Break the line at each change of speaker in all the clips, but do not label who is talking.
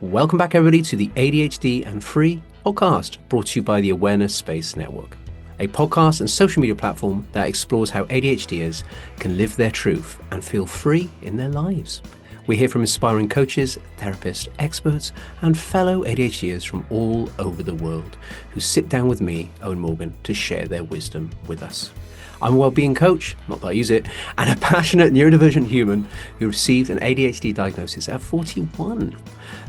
Welcome back, everybody, to the ADHD and Free podcast, brought to you by the Awareness Space Network, a podcast and social media platform that explores how ADHDers can live their truth and feel free in their lives. We hear from inspiring coaches, therapists, experts, and fellow ADHDers from all over the world who sit down with me, Owen Morgan, to share their wisdom with us. I'm a wellbeing coach, not that I use it, and a passionate neurodivergent human who received an ADHD diagnosis at 41.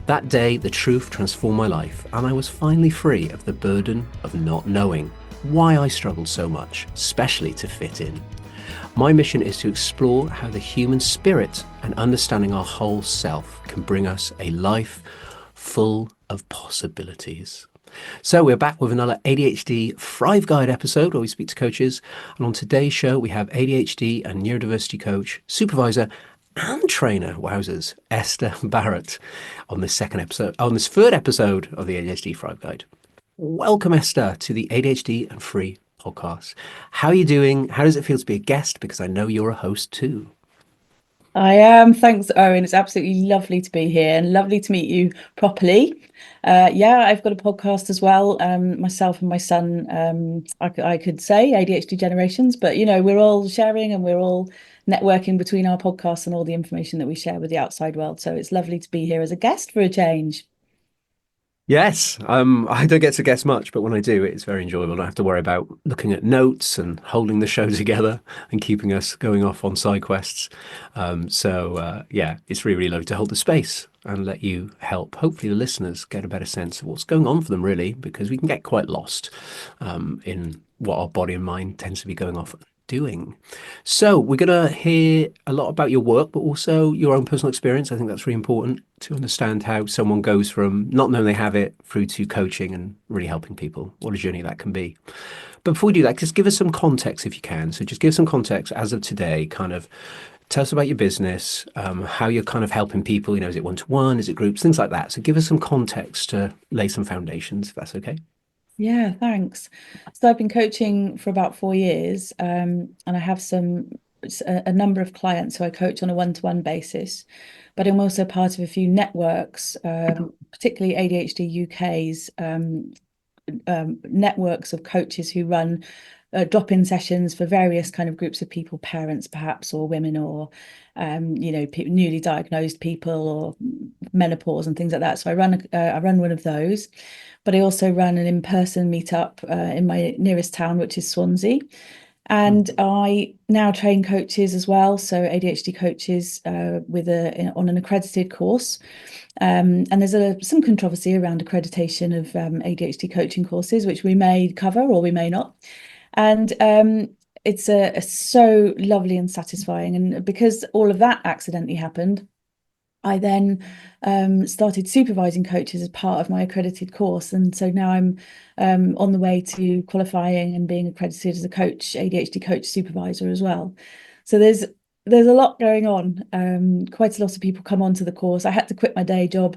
That day, the truth transformed my life, and I was finally free of the burden of not knowing why I struggled so much, especially to fit in. My mission is to explore how the human spirit and understanding our whole self can bring us a life full of possibilities. So we're back with another ADHD Thrive Guide episode where we speak to coaches. And on today's show, we have ADHD and neurodiversity coach, supervisor, and trainer, wowzers, Esther Barrett on this third episode of the ADHD Thrive Guide. Welcome, Esther, to the ADHD and Free podcast. How are you doing? How does it feel to be a guest? Because I know you're a host too.
I am. Thanks, Owen. It's absolutely lovely to be here and lovely to meet you properly. I've got a podcast as well. Myself and my son, I could say ADHD Generations, but we're all sharing and we're all networking between our podcasts and all the information that we share with the outside world. So it's lovely to be here as a guest for a change.
Yes, I don't get to guess much, but when I do, it's very enjoyable. I don't have to worry about looking at notes and holding the show together and keeping us going off on side quests. It's really, really lovely to hold the space and let you help, hopefully, the listeners get a better sense of what's going on for them, really, because we can get quite lost in what our body and mind tends to be going off doing. So we're going to hear a lot about your work, but also your own personal experience. I think that's really important to understand how someone goes from not knowing they have it through to coaching and really helping people. What a journey that can be. But before we do that, just give us some context if you can. So just give some context as of today, kind of tell us about your business, how you're kind of helping people, is it one-to-one, is it groups, things like that. So give us some context to lay some foundations, if that's okay.
Yeah, thanks. So I've been coaching for about 4 years, and I have a number of clients who I coach on a one-to-one basis, but I'm also part of a few networks, particularly ADHD UK's networks of coaches who run drop-in sessions for various kind of groups of people, parents perhaps, or women, or newly diagnosed people, or menopause and things like that. So I run one of those. But I also run an in-person meetup in my nearest town, which is Swansea. And I now train coaches as well, so ADHD coaches on an accredited course. And there's some controversy around accreditation of ADHD coaching courses, which we may cover or we may not. And it's so lovely and satisfying. And because all of that accidentally happened, I then started supervising coaches as part of my accredited course. And so now I'm on the way to qualifying and being accredited as a coach, ADHD coach supervisor as well. So there's a lot going on. Quite a lot of people come onto the course. I had to quit my day job,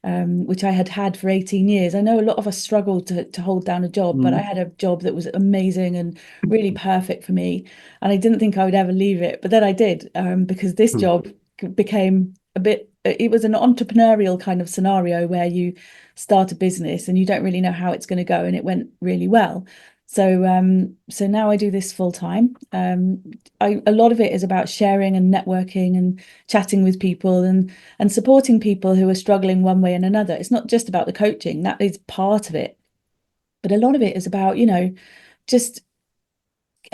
which I had for 18 years. I know a lot of us struggle to hold down a job, but I had a job that was amazing and really perfect for me. And I didn't think I would ever leave it, but then I did, because this job became it was an entrepreneurial kind of scenario where you start a business and you don't really know how it's going to go, and it went really well. So now I do this full time. A lot of it is about sharing and networking and chatting with people and supporting people who are struggling one way and another. It's not just about the coaching, that is part of it, but a lot of it is about just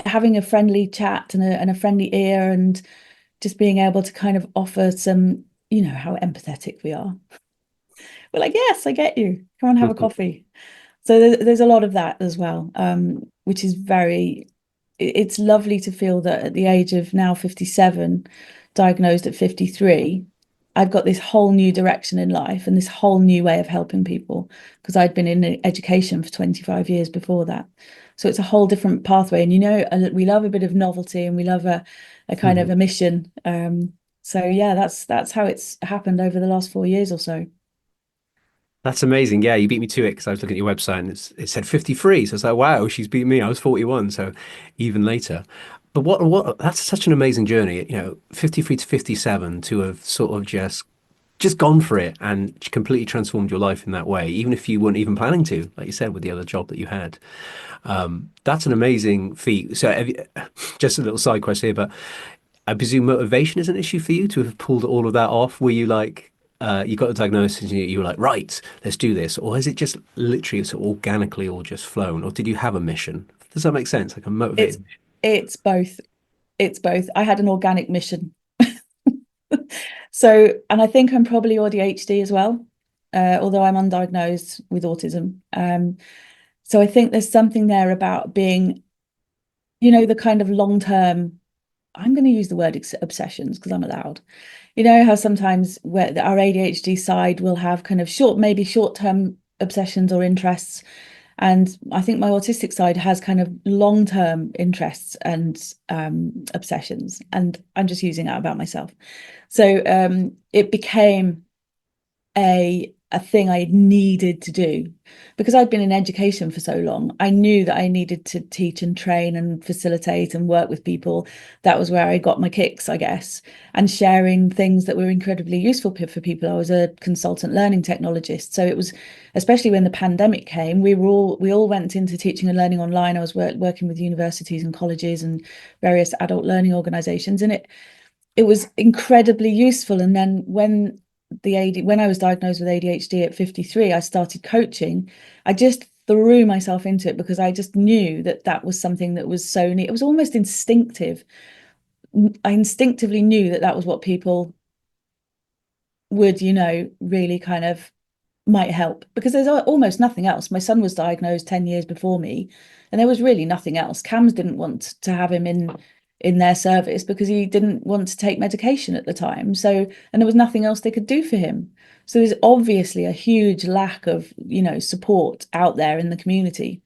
having a friendly chat and a friendly ear, and just being able to kind of offer some, how empathetic we are. We're like, yes, I get you. Come on, have a coffee. So there's a lot of that as well, which is it's lovely to feel that at the age of now 57, diagnosed at 53, I've got this whole new direction in life and this whole new way of helping people, because I'd been in education for 25 years before that. So it's a whole different pathway. And, we love a bit of novelty, and we love a kind of a mission. That's how it's happened over the last 4 years or so.
That's amazing. Yeah, you beat me to it, because I was looking at your website and it said 53. So it's like, wow, she's beat me. I was 41, so even later. But what that's such an amazing journey, 53 to 57, to have sort of just just gone for it and completely transformed your life in that way, even if you weren't even planning to, like you said, with the other job that you had. That's an amazing feat. So, just a little side quest here, but I presume motivation is an issue for you to have pulled all of that off. Were you like, you got the diagnosis and you were like, right, let's do this? Or has it just literally sort of organically all just flown? Or did you have a mission? Does that make sense? Like a
It's
motivated.
it's both. It's both. I had an organic mission. So, and I think I'm probably ADHD as well, although I'm undiagnosed with autism. So I think there's something there about being, the kind of long-term, I'm going to use the word obsessions because I'm allowed. You know how sometimes where our ADHD side will have kind of maybe short-term obsessions or interests. And I think my autistic side has kind of long-term interests and obsessions. And I'm just using that about myself. So it became a thing I needed to do because I'd been in education for so long. I knew that I needed to teach and train and facilitate and work with people. That was where I got my kicks, I guess, and sharing things that were incredibly useful for people. I was a consultant learning technologist, so it was, especially when the pandemic came, we all went into teaching and learning online. I was working with universities and colleges and various adult learning organizations, and it was incredibly useful. And then when I was diagnosed with ADHD at 53, I started coaching. I just threw myself into it because I just knew that was something that was so neat. It was almost instinctive. I instinctively knew that was what people would, really kind of might help, because there's almost nothing else. My son was diagnosed 10 years before me, and there was really nothing else. CAMS didn't want to have him in their service because he didn't want to take medication at the time. So, and there was nothing else they could do for him. So there's obviously a huge lack of, support out there in the community.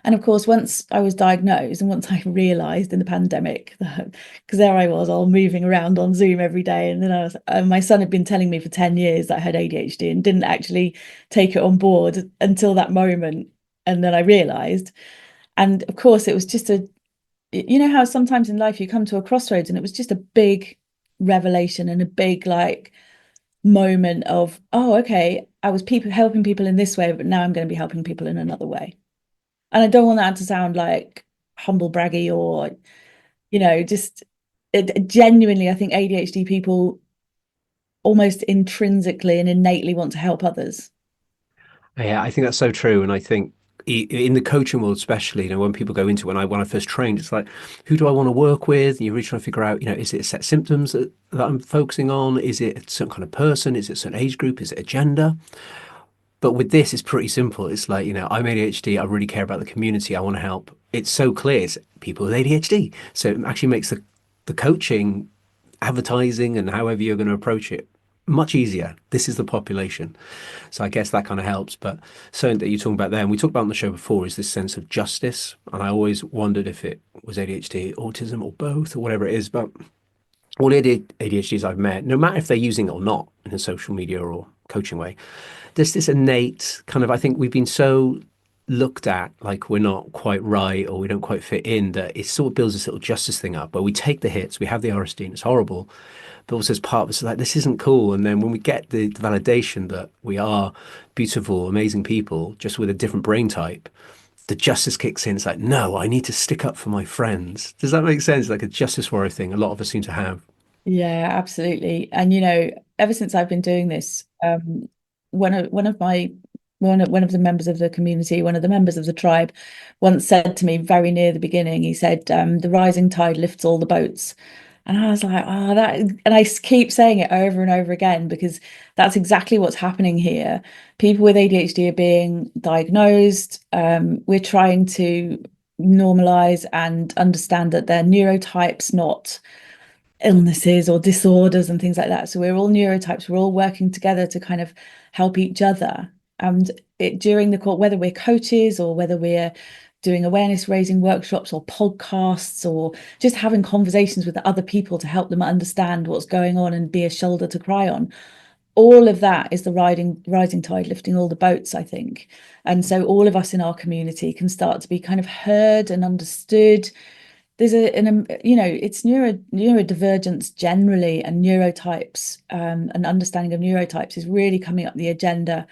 And of course, once I was diagnosed and once I realized in the pandemic that, because there I was all moving around on Zoom every day, and then my son had been telling me for 10 years that I had ADHD and didn't actually take it on board until that moment. And then I realized, and of course, it was just you know how sometimes in life you come to a crossroads, and it was just a big revelation and a big like moment of, oh, okay, I was helping people in this way, but now I'm going to be helping people in another way. And I don't want that to sound like humble braggy or, just genuinely, I think ADHD people almost intrinsically and innately want to help others.
Yeah, I think that's so true. And I think in the coaching world, especially, when people go into when I first trained, it's like, who do I want to work with? And you're really trying to figure out, is it a set symptoms that I'm focusing on? Is it a certain kind of person? Is it a certain age group? Is it a gender? But with this, it's pretty simple. It's like, I'm ADHD. I really care about the community. I want to help. It's so clear. It's people with ADHD. So it actually makes the coaching, advertising, and however you're going to approach it much easier. This is the population. So I guess that kind of helps. But something that you're talking about there, and we talked about on the show before, is this sense of justice. And I always wondered if it was ADHD, autism, or both, or whatever it is. But all the ADHDs I've met, no matter if they're using it or not in a social media or coaching way, there's this innate kind of, I think we've been so looked at like we're not quite right or we don't quite fit in, that it sort of builds this little justice thing up where we take the hits, we have the RSD and it's horrible, but also as part of us, like, this isn't cool. And then when we get the validation that we are beautiful, amazing people, just with a different brain type, the justice kicks in. It's like, no, I need to stick up for my friends. Does that make sense? Like a justice warrior thing a lot of us seem to have.
Yeah, absolutely. And ever since I've been doing this, one of the members of the community, one of the members of the tribe, once said to me very near the beginning, he said, the rising tide lifts all the boats. And I was like, oh, and I keep saying it over and over again because that's exactly what's happening here. People with ADHD are being diagnosed. We're trying to normalize and understand that they're neurotypes, not illnesses or disorders and things like that. So we're all neurotypes. We're all working together to kind of help each other. And during the course, whether we're coaches or whether we're doing awareness raising workshops or podcasts or just having conversations with other people to help them understand what's going on and be a shoulder to cry on, all of that is the rising tide lifting all the boats, I think. And so all of us in our community can start to be kind of heard and understood, there's it's neurodivergence generally, and neurotypes, and understanding of neurotypes is really coming up the agenda.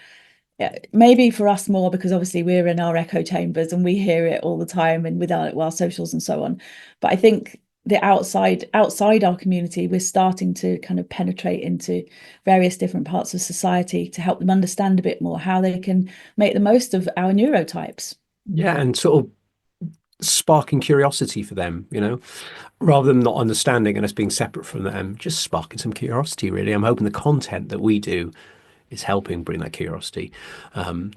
Yeah, maybe for us more because obviously we're in our echo chambers and we hear it all the time and with our socials and so on. But I think the outside our community, we're starting to kind of penetrate into various different parts of society to help them understand a bit more how they can make the most of our neurotypes.
Yeah, and sort of sparking curiosity for them, rather than not understanding and us being separate from them, just sparking some curiosity, really. I'm hoping the content that we do is helping bring that curiosity,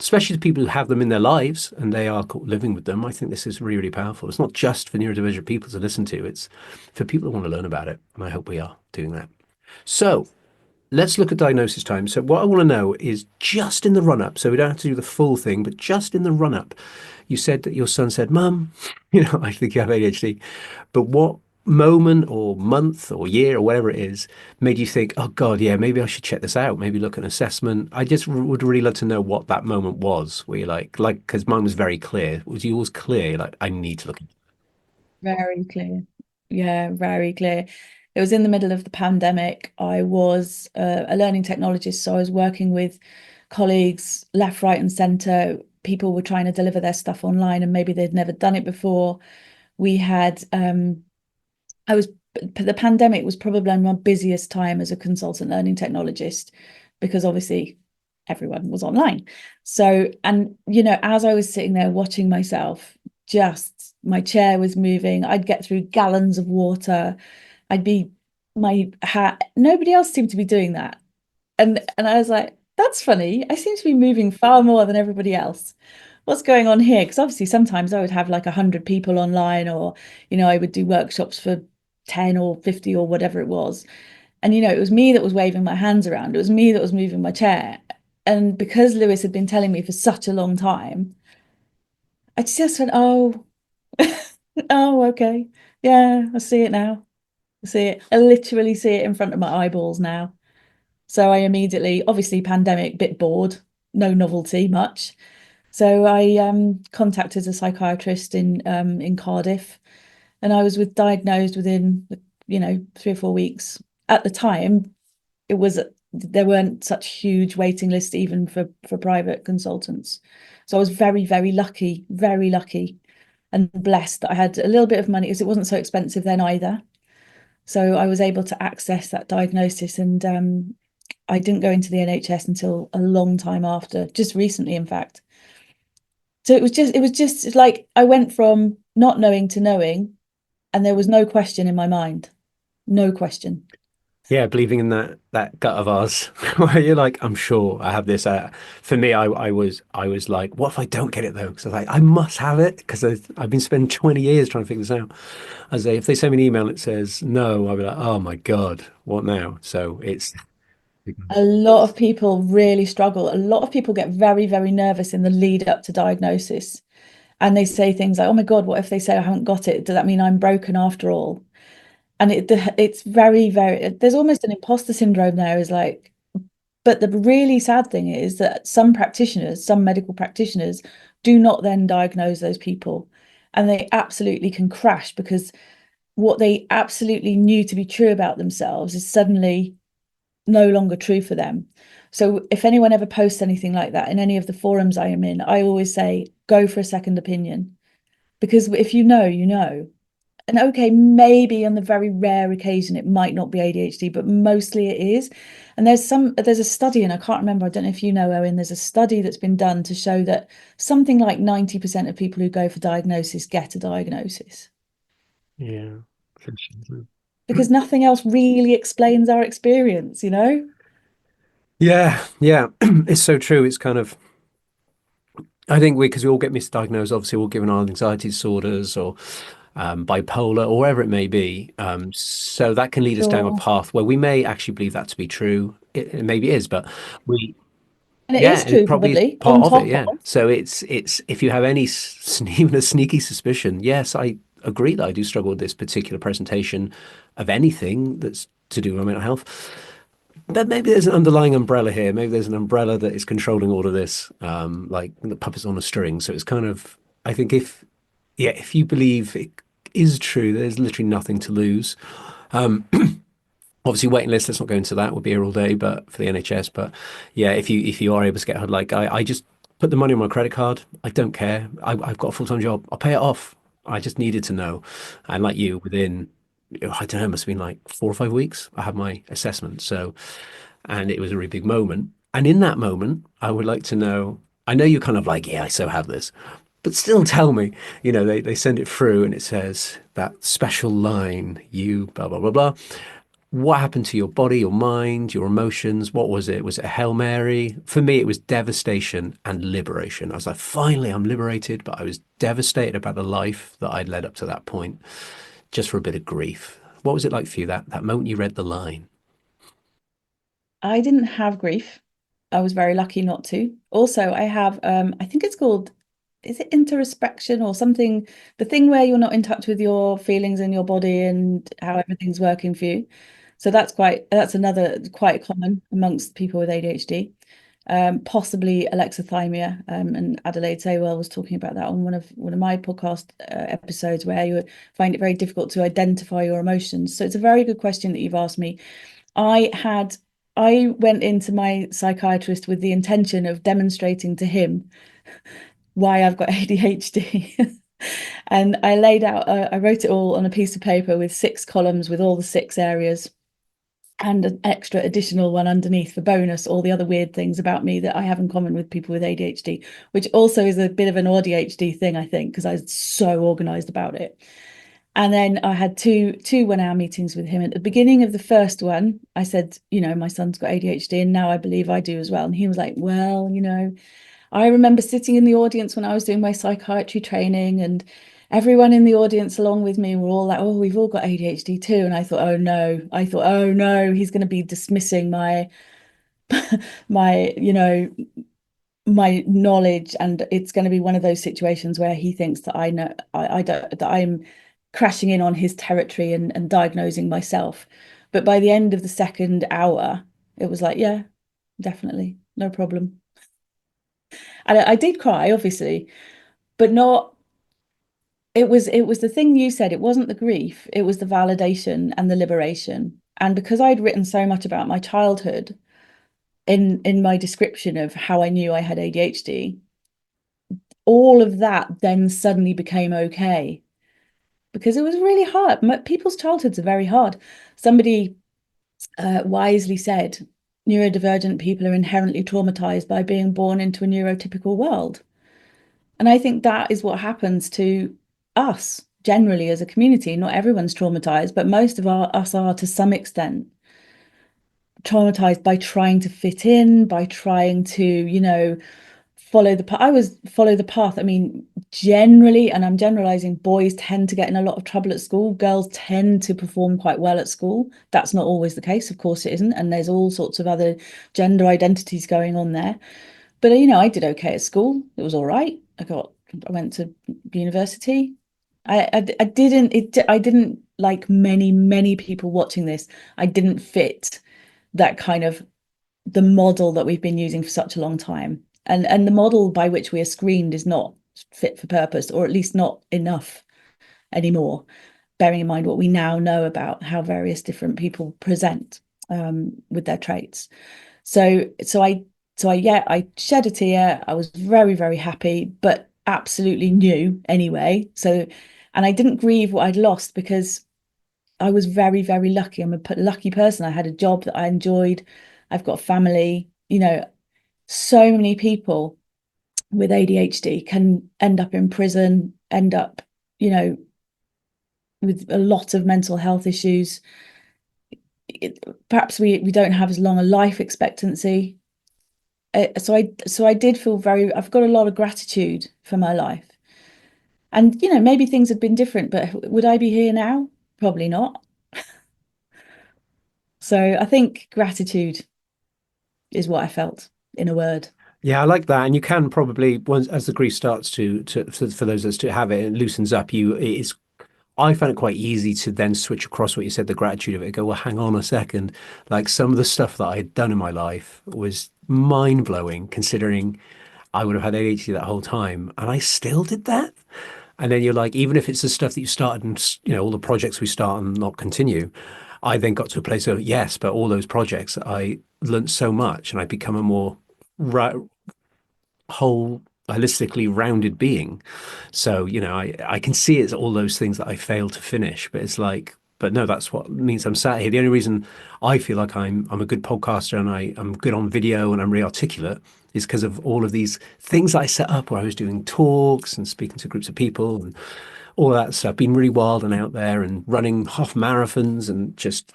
especially to people who have them in their lives and they are living with them. I think this is really, really powerful. It's not just for neurodivergent people to listen to, it's for people who want to learn about it. And I hope we are doing that. So let's look at diagnosis time. So what I want to know is just in the run up, so we don't have to do the full thing, but just in the run up, you said that your son said, Mum, I think you have ADHD. But what moment or month or year or whatever it is made you think, oh God, yeah, maybe I should check this out, maybe look at an assessment? I just would really love to know what that moment was where you're like, because mine was very clear. Was yours clear? Like, I need to look.
Very clear. Yeah, very clear. It was in the middle of the pandemic. I was a learning technologist, so I was working with colleagues left, right, and centre. People were trying to deliver their stuff online, and maybe they'd never done it before. We had, the pandemic was probably my busiest time as a consultant learning technologist because obviously everyone was online. So, and as I was sitting there watching myself, just my chair was moving. I'd get through gallons of water. My hat. Nobody else seemed to be doing that. And I was like, that's funny. I seem to be moving far more than everybody else. What's going on here? Because obviously sometimes I would have like 100 people online, or, I would do workshops for 10 or 50 or whatever it was. And, it was me that was waving my hands around. It was me that was moving my chair. And because Lewis had been telling me for such a long time, I just went, oh, oh, okay. Yeah, I see it now. I see it. I literally see it in front of my eyeballs now. So I immediately, obviously pandemic, bit bored, no novelty much. So I contacted a psychiatrist in Cardiff, and I was diagnosed within 3 or 4 weeks. At the time, there weren't such huge waiting lists even for private consultants. So I was very, very lucky and blessed that I had a little bit of money because it wasn't so expensive then either. So I was able to access that diagnosis, and I didn't go into the NHS until a long time after, just recently, in fact. So it was just like I went from not knowing to knowing, and there was no question in my mind. No question.
Yeah, believing in that gut of ours, where you're like, I'm sure I have this. For me, I was like, what if I don't get it though? Because I was like, I must have it because I've been spending 20 years trying to figure this out. As if they send me an email that says no, I'll be like, oh my God, what now? So it's
A lot of people really struggle. A lot of people get very, very nervous in the lead up to diagnosis. And they say things like, oh my God, what if they say I haven't got it? Does that mean I'm broken after all? And it's very, very, there's almost an imposter syndrome there, is like, but the really sad thing is that some practitioners, some medical practitioners, do not then diagnose those people. And they absolutely can crash because what they absolutely knew to be true about themselves is suddenly no longer true for them. So if anyone ever posts anything like that in any of the forums I am in, I always say, go for a second opinion. Because if you know, you know. And okay, maybe on the very rare occasion it might not be ADHD, but mostly it is. And there's a study, and I can't remember, I don't know if you know, Owen, there's a study that's been done to show that something like 90% of people who go for diagnosis get a diagnosis.
yeah.
Because nothing else really explains our experience.
Yeah, yeah. It's so true. It's kind of, I think because we all get misdiagnosed, obviously, we're given our anxiety disorders or bipolar or whatever it may be. So that can lead us down a
Sure.
path where we may actually believe that to be true. It maybe is, but we,
And it
yeah,
is
and it
true,
probably is
probably,
part
on
of it.
top
Yeah.
of.
So it's if you have any even a sneaky suspicion, yes, I agree that I do struggle with this particular presentation of anything that's to do with my mental health. But maybe there's an underlying umbrella here. Maybe there's an umbrella that is controlling all of this, like the puppets on a string. So it's kind of, I think if, yeah, if you believe it, is true. There's literally nothing to lose. Um, Obviously, waiting list. Let's not go into that. We'll be here all day, but for the NHS. But yeah, if you are able to get like I just put the money on my credit card. I don't care. I've got a full time job. I'll pay it off. I just needed to know, and like you, within I don't know, it must have been like 4 or 5 weeks. I had my assessment. So, and it was a really big moment. And in that moment, I would like to know. I know you're kind of like, yeah, I so have this, but still tell me. They send it through, and it says that special line, you blah blah blah blah. What happened to your body, your mind, your emotions? What was it? Was it a Hail Mary? For me, it was devastation and liberation. I was like, finally, I'm liberated, but I was devastated about the life that I'd led up to that point, just for a bit of grief. What was it like for you that moment you read the line?
I didn't have grief. I was very lucky not to. Also, I have I think it's called, is it introspection or something? The thing where you're not in touch with your feelings and your body and how everything's working for you. So that's another quite common amongst people with ADHD. Possibly alexithymia. And Adelaide Saywell was talking about that on one of my podcast episodes, where you find it very difficult to identify your emotions. So it's a very good question that you've asked me. I had I went into my psychiatrist with the intention of demonstrating to him why I've got ADHD. And I wrote it all on a piece of paper with 6 columns with all the 6 areas, and an extra additional one underneath for bonus, all the other weird things about me that I have in common with people with ADHD, which also is a bit of an ADHD thing, I think, because I was so organized about it. And then I had two 1 hour meetings with him. At the beginning of the first one, I said, my son's got ADHD, and now I believe I do as well. And he was like, well, I remember sitting in the audience when I was doing my psychiatry training, and everyone in the audience along with me were all like, oh, we've all got ADHD too. And I thought, oh no, he's going to be dismissing my, my knowledge, and it's going to be one of those situations where he thinks that I know I don't, that I'm crashing in on his territory and diagnosing myself. But by the end of the second hour, it was like, yeah, definitely, no problem. And I did cry, obviously, but not. It was the thing you said. It wasn't the grief. It was the validation and the liberation. And because I'd written so much about my childhood in my description of how I knew I had ADHD, all of that then suddenly became okay, because it was really hard. People's childhoods are very hard. Somebody wisely said, neurodivergent people are inherently traumatized by being born into a neurotypical world. And I think that is what happens to us generally as a community. Not everyone's traumatized, but most of us are, to some extent, traumatized by trying to fit in, by trying to, follow the path. Follow the path. I mean, generally, and I'm generalizing, boys tend to get in a lot of trouble at school. Girls tend to perform quite well at school. That's not always the case, of course it isn't. And there's all sorts of other gender identities going on there. But I did okay at school. It was all right. I went to university. I didn't, like many people watching this, I didn't fit that kind of the model that we've been using for such a long time. And the model by which we are screened is not fit for purpose, or at least not enough anymore, bearing in mind what we now know about how various different people present with their traits. I shed a tear. I was very, very happy, but absolutely new anyway. And I didn't grieve what I'd lost, because I was very, very lucky. I'm a lucky person. I had a job that I enjoyed. I've got a family. So many people with ADHD can end up in prison, end up, with a lot of mental health issues. Perhaps we don't have as long a life expectancy. So I did feel I've got a lot of gratitude for my life. And, maybe things had been different, but would I be here now? Probably not. So I think gratitude is what I felt, in a word.
Yeah, I like that. And you can probably, once as the grief starts for those of us to have it, it loosens up. It's I found it quite easy to then switch across what you said, the gratitude of it. Go, well, hang on a second. Like, some of the stuff that I had done in my life was mind blowing, considering I would have had ADHD that whole time, and I still did that. And then you're like, even if it's the stuff that you started and, all the projects we start and not continue, I then got to a place of, yes, but all those projects, I learned so much and I become a more whole, holistically rounded being. So, I can see it's all those things that I failed to finish, but it's like, but no, that's what means I'm sat here. The only reason I feel like I'm a good podcaster and I'm good on video and I'm really articulate is because of all of these things that I set up where I was doing talks and speaking to groups of people and all that stuff, being really wild and out there and running half marathons and just,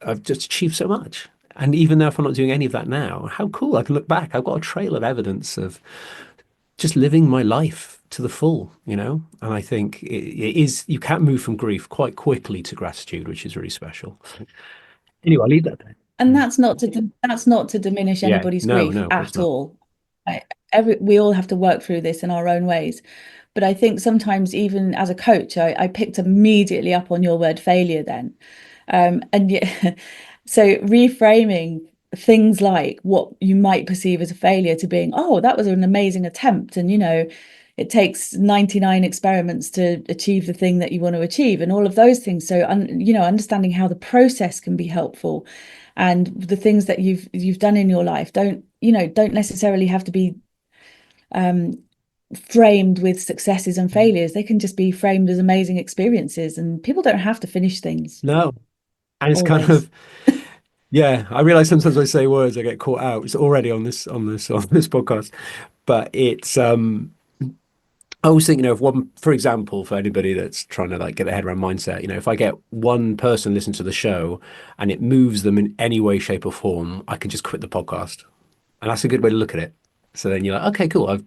I've just achieved so much. And even though if I'm not doing any of that now, how cool I can look back. I've got a trail of evidence of just living my life to the full, And I think it is, you can move from grief quite quickly to gratitude, which is really special. Anyway, I'll leave that there.
And that's not to diminish
Yeah,
anybody's
no,
grief
no, of course
at
not.
all. We all have to work through this in our own ways. But I think sometimes even as a coach, I picked immediately up on your word failure then. And yet, so reframing things like what you might perceive as a failure to being, oh, that was an amazing attempt. And, it takes 99 experiments to achieve the thing that you want to achieve and all of those things. So, understanding how the process can be helpful and the things that you've done in your life don't necessarily have to be framed with successes and failures. They can just be framed as amazing experiences, and people don't have to finish things
No. And it's kind
always.
of, yeah, I realize sometimes I say words, I get caught out. It's already on this podcast, but it's, I always think, if one, for example, for anybody that's trying to like get their head around mindset, if I get one person listen to the show and it moves them in any way, shape, or form, I can just quit the podcast. And that's a good way to look at it. So then you're like, okay, cool.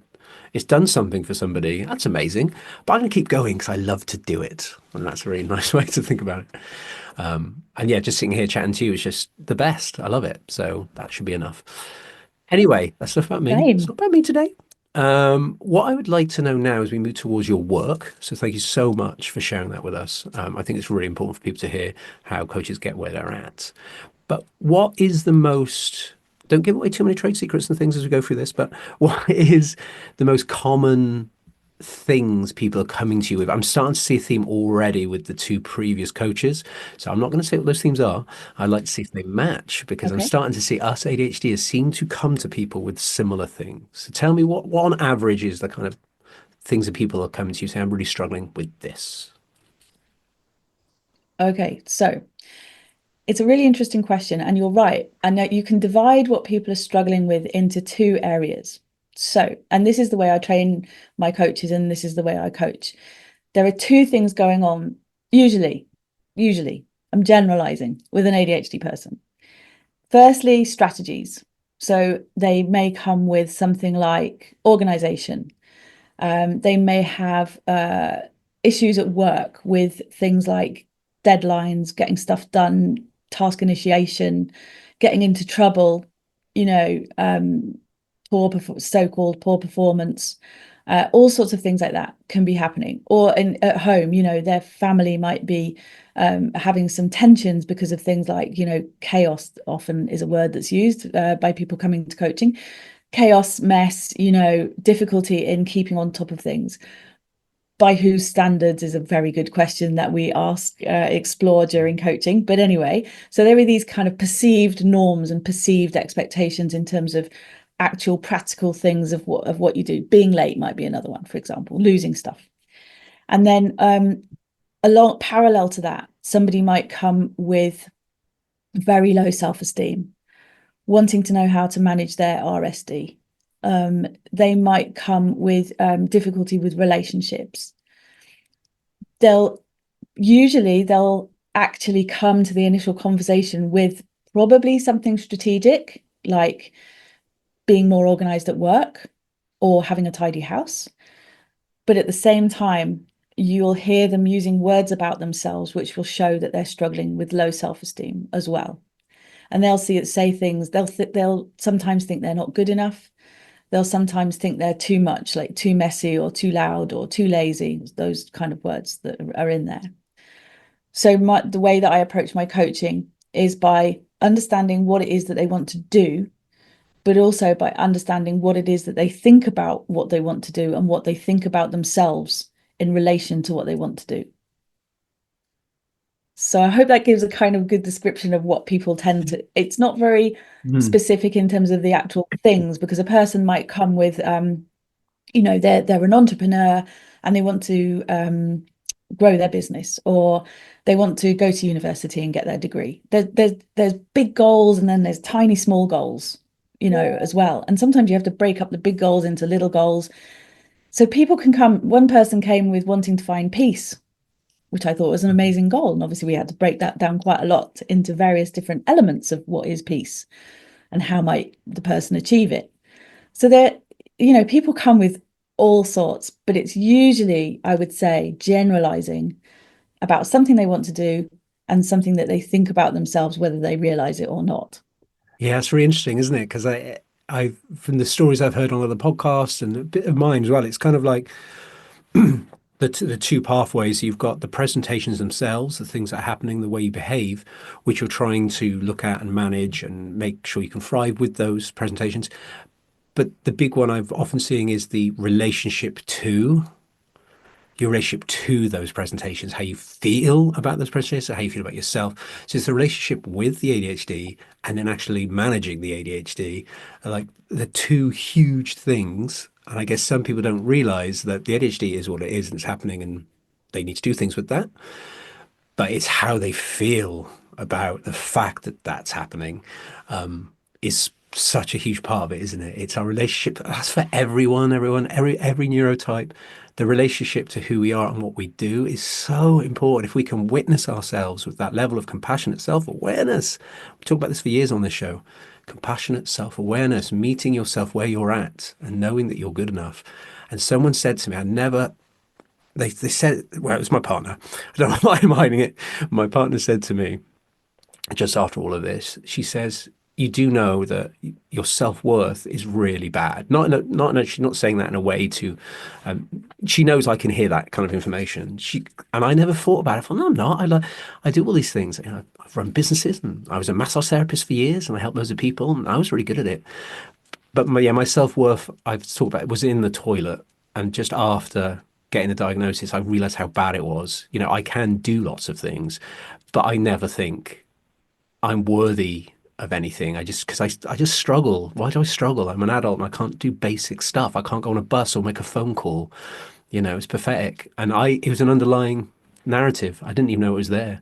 It's done something for somebody. That's amazing. But I'm going to keep going because I love to do it. And that's a really nice way to think about it. And yeah, just sitting here chatting to you is just the best. I love it. So that should be enough. Anyway, that's enough about me. It's
Same.
not about me today. What I would like to know now as we move towards your work. So thank you so much for sharing that with us. I think it's really important for people to hear how coaches get where they're at. But what is the most, don't give away too many trade secrets and things as we go through this, but what is the most common things people are coming to you with? I'm starting to see a theme already with the two previous coaches. So I'm not going to say what those themes are. I'd like to see if they match because I'm
Okay.
starting to see us ADHDers seem to come to people with similar things. So tell me what on average is the kind of things that people are coming to you saying, I'm really struggling with this.
Okay. So it's a really interesting question, and you're right. I know you can divide what people are struggling with into two areas. So, and this is the way I train my coaches, and this is the way I coach. There are two things going on, usually, I'm generalizing with an ADHD person. Firstly, strategies. So they may come with something like organization. They may have issues at work with things like deadlines, getting stuff done, task initiation, getting into trouble, so-called poor performance. All sorts of things like that can be happening. Or at home, their family might be having some tensions because of things like, chaos often is a word that's used by people coming to coaching. Chaos, mess, difficulty in keeping on top of things. By whose standards is a very good question that we explore during coaching. But anyway, so there are these kind of perceived norms and perceived expectations in terms of actual practical things of what you do. Being late might be another one, for example, losing stuff. And then along parallel to that, somebody might come with very low self-esteem, wanting to know how to manage their RSD. They might come with difficulty with relationships. They'll actually come to the initial conversation with probably something strategic, like being more organized at work or having a tidy house. But at the same time, you'll hear them using words about themselves, which will show that they're struggling with low self-esteem as well. And they'll say things, they'll sometimes think they're not good enough. They'll sometimes think they're too much, like too messy or too loud or too lazy, those kind of words that are in there. So the way that I approach my coaching is by understanding what it is that they want to do, but also by understanding what it is that they think about what they want to do and what they think about themselves in relation to what they want to do. So I hope that gives a kind of good description of what people tend to, it's not very specific in terms of the actual things, because a person might come with, they're an entrepreneur and they want to grow their business, or they want to go to university and get their degree. There's big goals, and then there's tiny, small goals, as well. And sometimes you have to break up the big goals into little goals. So people can come, one person came with wanting to find peace, which I thought was an amazing goal. And obviously we had to break that down quite a lot into various different elements of what is peace and how might the person achieve it. So people come with all sorts, but it's usually, I would say, generalizing about something they want to do and something that they think about themselves, whether they realize it or not.
Yeah, it's really interesting, isn't it? Because I, from the stories I've heard on other podcasts and a bit of mine as well, it's kind of like the two pathways. You've got the presentations themselves, the things that are happening, the way you behave, which you're trying to look at and manage and make sure you can thrive with those presentations. But the big one I've often seeing is the relationship to your relationship to those presentations, how you feel about those presentations, how you feel about yourself. So it's the relationship with the ADHD and then actually managing the ADHD, are like the two huge things. And I guess some people don't realize that the ADHD is what it is and it's happening and they need to do things with that. But it's how they feel about the fact that that's happening is such a huge part of it, isn't it? It's our relationship. That's for everyone, every neurotype. The relationship to who we are and what we do is so important. If we can witness ourselves with that level of compassionate self-awareness, we talk about this for years on this show. Compassionate self-awareness, meeting yourself where you're at and knowing that you're good enough. And someone said to me, they said, well, it was my partner. I don't know why I'm hiding it. My partner said to me, just after all of this, she says, you do know that your self-worth is really bad. She's not saying that in a way to, she knows I can hear that kind of information. And I never thought about it. I thought, no, I'm not. I do all these things. I've run businesses and I was a massage therapist for years and I helped loads of people and I was really good at it. But my self-worth, I've talked about, it was in the toilet. And just after getting the diagnosis, I realized how bad it was. I can do lots of things, but I never think I'm worthy of anything. Because I just struggle. Why do I struggle? I'm an adult and I can't do basic stuff. I can't go on a bus or make a phone call. It's pathetic. And it was an underlying narrative. I didn't even know it was there.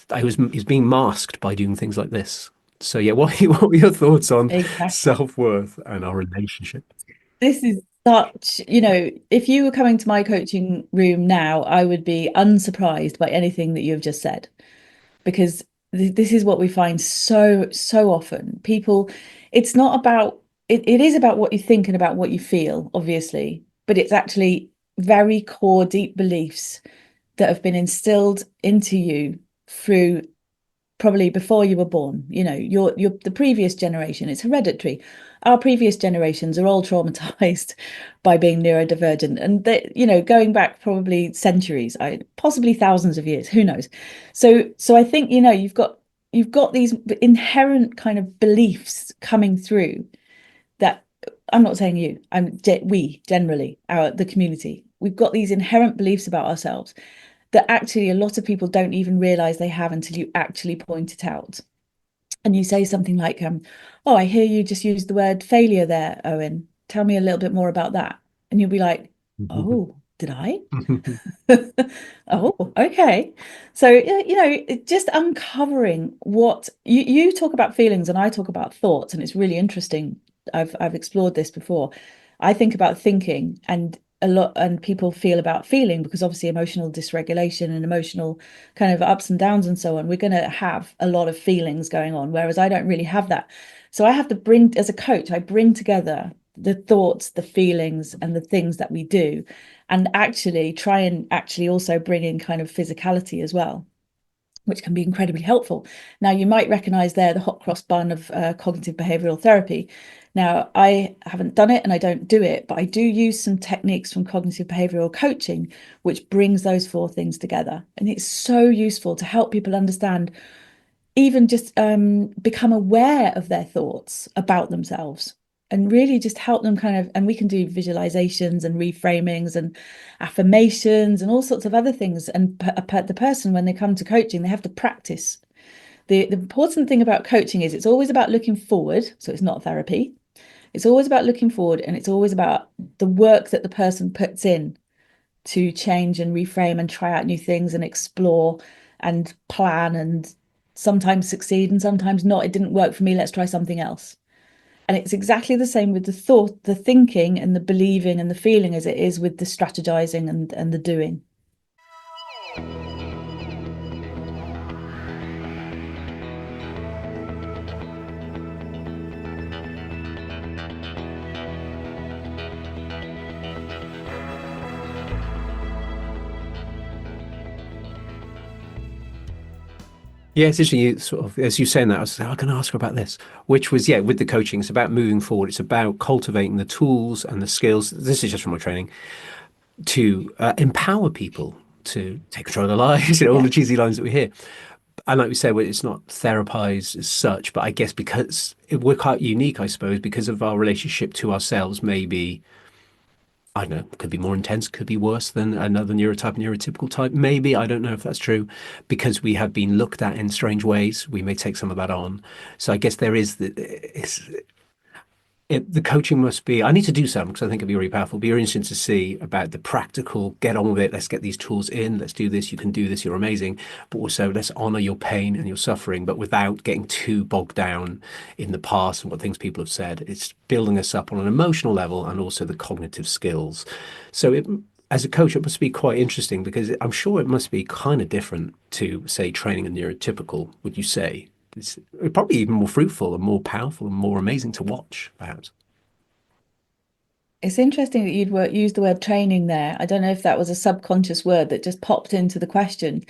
It was being masked by doing things like this. So yeah, what were your thoughts on
Exactly.
self-worth and our relationship?
This is such, if you were coming to my coaching room now, I would be unsurprised by anything that you've just said, because this is what we find so often. People, it's not about, it is about what you think and about what you feel, obviously, but it's actually very core, deep beliefs that have been instilled into you through probably before you were born. You're the previous generation. It's hereditary. Our previous generations are all traumatized by being neurodivergent, and going back probably centuries, possibly thousands of years, who knows. So I think you've got these inherent kind of beliefs coming through that, I'm not saying you, we generally, the community, we've got these inherent beliefs about ourselves that actually a lot of people don't even realize they have until you actually point it out. And you say something like, oh, I hear you just used the word failure there, Owen. Tell me a little bit more about that. And you'll be like, oh, did I? Oh, okay. So, just uncovering what you talk about feelings and I talk about thoughts, and it's really interesting. I've explored this before. I think about thinking and a lot, and people feel about feeling, because obviously emotional dysregulation and emotional kind of ups and downs and so on, we're going to have a lot of feelings going on, whereas I don't really have that. So I have to bring, as a coach, I bring together the thoughts, the feelings, and the things that we do, and actually try and actually also bring in kind of physicality as well, which can be incredibly helpful. Now, you might recognize there the hot cross bun of cognitive behavioral therapy. Now, I haven't done it and I don't do it, but I do use some techniques from cognitive behavioral coaching, which brings those four things together. And it's so useful to help people understand, even just become aware of their thoughts about themselves. and really just help them kind of, and we can do visualizations and reframings and affirmations and all sorts of other things. And the person, when they come to coaching, they have to practice. The important thing about coaching is it's always about looking forward. So it's not therapy. It's always about looking forward, and it's always about the work that the person puts in to change and reframe and try out new things and explore and plan and sometimes succeed and sometimes not. It didn't work for me. Let's try something else. And it's exactly the same with the thought, the thinking and the believing and the feeling as it is with the strategizing and the doing.
Yeah, it's interesting. You sort of, as you saying that, I was like, I can ask her about this, which was, yeah, with the coaching, it's about moving forward. It's about cultivating the tools and the skills. This is just from my training to empower people to take control of their lives. All the cheesy lines that we hear. And like we said, well, it's not therapized as such, but I guess because we're quite unique, I suppose, because of our relationship to ourselves, maybe I don't know, could be more intense, could be worse than another neurotype, neurotypical type. Maybe, I don't know if that's true, because we have been looked at in strange ways. We may take some of that on. So I guess there is the coaching must be, I need to do some because I think it'd be really powerful. It'd be really interesting to see about the practical, get on with it. Let's get these tools in. Let's do this. You can do this. You're amazing. But also let's honor your pain and your suffering, but without getting too bogged down in the past and what things people have said. It's building us up on an emotional level and also the cognitive skills. So as a coach, it must be quite interesting because I'm sure it must be kind of different to, say, training a neurotypical, would you say? It's probably even more fruitful and more powerful and more amazing to watch, perhaps.
It's interesting that you'd use the word training there. I don't know if that was a subconscious word that just popped into the question.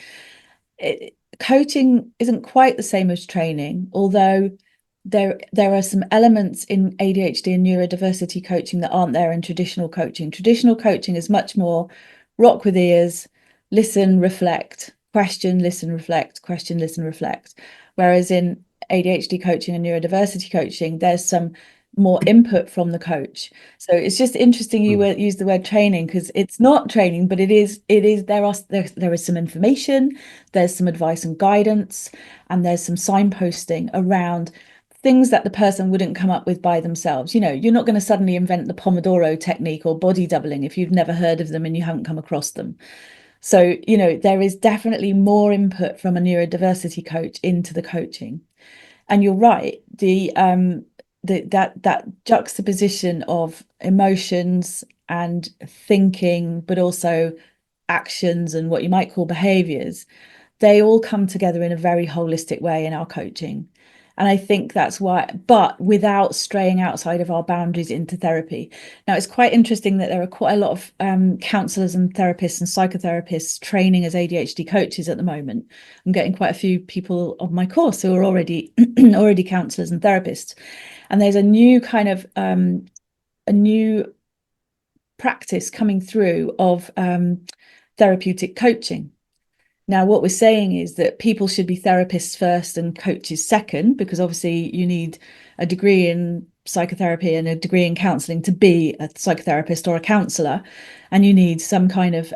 Coaching isn't quite the same as training, although there are some elements in ADHD and neurodiversity coaching that aren't there in traditional coaching. Traditional coaching is much more rock with ears, listen, reflect, question, listen, reflect, question, listen, reflect. Whereas in ADHD coaching and neurodiversity coaching, there's some more input from the coach. So it's just interesting you use the word training because it's not training, but it is there is some information, there's some advice and guidance, and there's some signposting around things that the person wouldn't come up with by themselves. You're not going to suddenly invent the Pomodoro technique or body doubling if you've never heard of them and you haven't come across them. So, there is definitely more input from a neurodiversity coach into the coaching. And you're right, that juxtaposition of emotions and thinking, but also actions and what you might call behaviors, they all come together in a very holistic way in our coaching. And I think that's why, but without straying outside of our boundaries into therapy. Now, it's quite interesting that there are quite a lot of counsellors and therapists and psychotherapists training as ADHD coaches at the moment. I'm getting quite a few people on my course who are already counsellors and therapists. And there's a new kind of a new practice coming through of therapeutic coaching. Now, what we're saying is that people should be therapists first and coaches second, because obviously you need a degree in psychotherapy and a degree in counselling to be a psychotherapist or a counsellor, and you need some kind of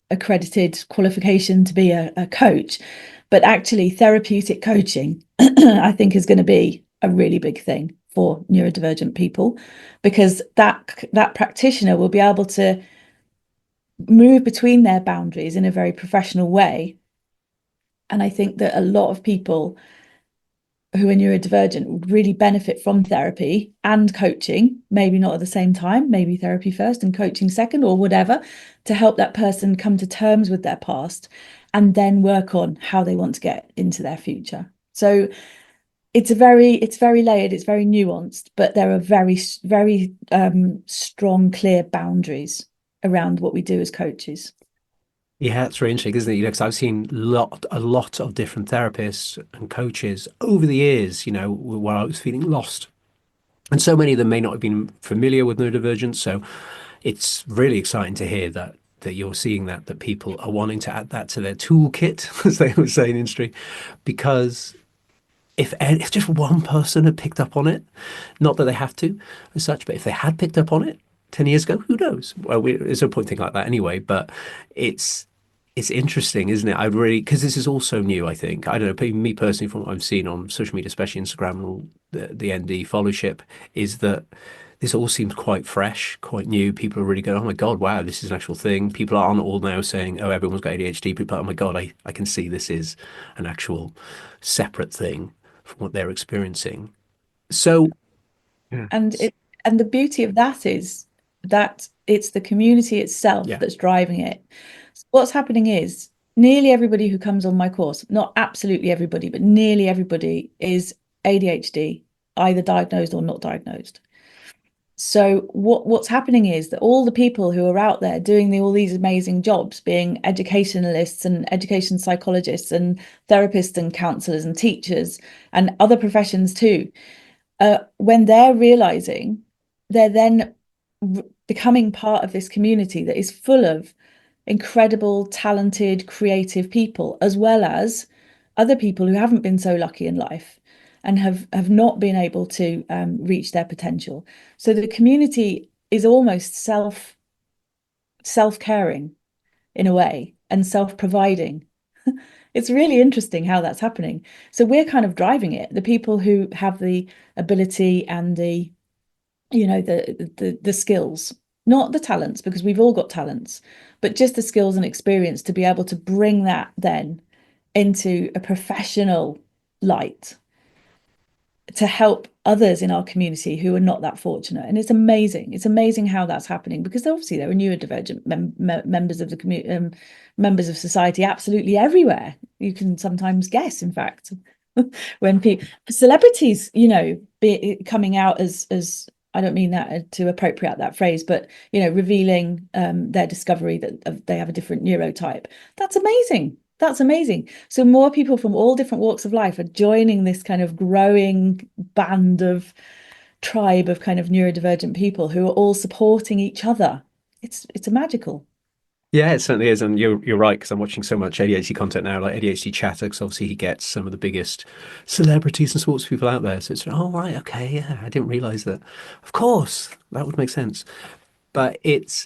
accredited qualification to be a coach. But actually, therapeutic coaching, I think, is going to be a really big thing for neurodivergent people, because that practitioner will be able to move between their boundaries in a very professional way. And I think that a lot of people who are neurodivergent would really benefit from therapy and coaching, maybe not at the same time, maybe therapy first and coaching second or whatever, to help that person come to terms with their past and then work on how they want to get into their future. So it's very layered, it's very nuanced, but there are very strong, clear boundaries around what we do as coaches.
Yeah, it's really interesting, isn't it? Because I've seen a lot of different therapists and coaches over the years, where I was feeling lost. And so many of them may not have been familiar with neurodivergence. So it's really exciting to hear that you're seeing that people are wanting to add that to their toolkit, as they would say in industry, because if just one person had picked up on it, not that they have to as such, but if they had picked up on it 10 years ago, who knows? Well, there's no point thinking like that anyway, but it's it's interesting, isn't it? I really, because this is also new, I think. I don't know, me personally, from what I've seen on social media, especially Instagram and all the ND followship, is that this all seems quite fresh, quite new. People are really going, oh my God, wow, this is an actual thing. People aren't all now saying, oh, everyone's got ADHD. People are, oh my God, I can see this is an actual separate thing from what they're experiencing. So, yeah,
And it and the beauty of that is that it's the community itself
yeah,
that's driving it. So what's happening is nearly everybody who comes on my course, not absolutely everybody, but nearly everybody is ADHD, either diagnosed or not diagnosed. So what's happening is that all the people who are out there doing all these amazing jobs, being educationalists and education psychologists and therapists and counselors and teachers and other professions too, when they're realizing, they're then becoming part of this community that is full of incredible, talented, creative people, as well as other people who haven't been so lucky in life and have not been able to reach their potential. So the community is almost self-caring in a way and self-providing. It's really interesting how that's happening. So we're kind of driving it. The people who have the ability and the, the skills, not the talents, because we've all got talents, but just the skills and experience to be able to bring that then into a professional light to help others in our community who are not that fortunate. And it's amazing. It's amazing how that's happening, because obviously there are neurodivergent members of the community, members of society, absolutely everywhere. You can sometimes guess, in fact, when people, celebrities, coming out as I don't mean that to appropriate that phrase, but revealing their discovery that they have a different neurotype. That's amazing. That's amazing. So more people from all different walks of life are joining this kind of growing band of tribe of kind of neurodivergent people who are all supporting each other. It's a magical.
yeah, it certainly is, and you're right because I'm watching so much ADHD content now, like ADHD chatter, because obviously he gets some of the biggest celebrities and sports people out there. So it's oh right, okay, yeah, I didn't realize that. Of course, that would make sense, but it's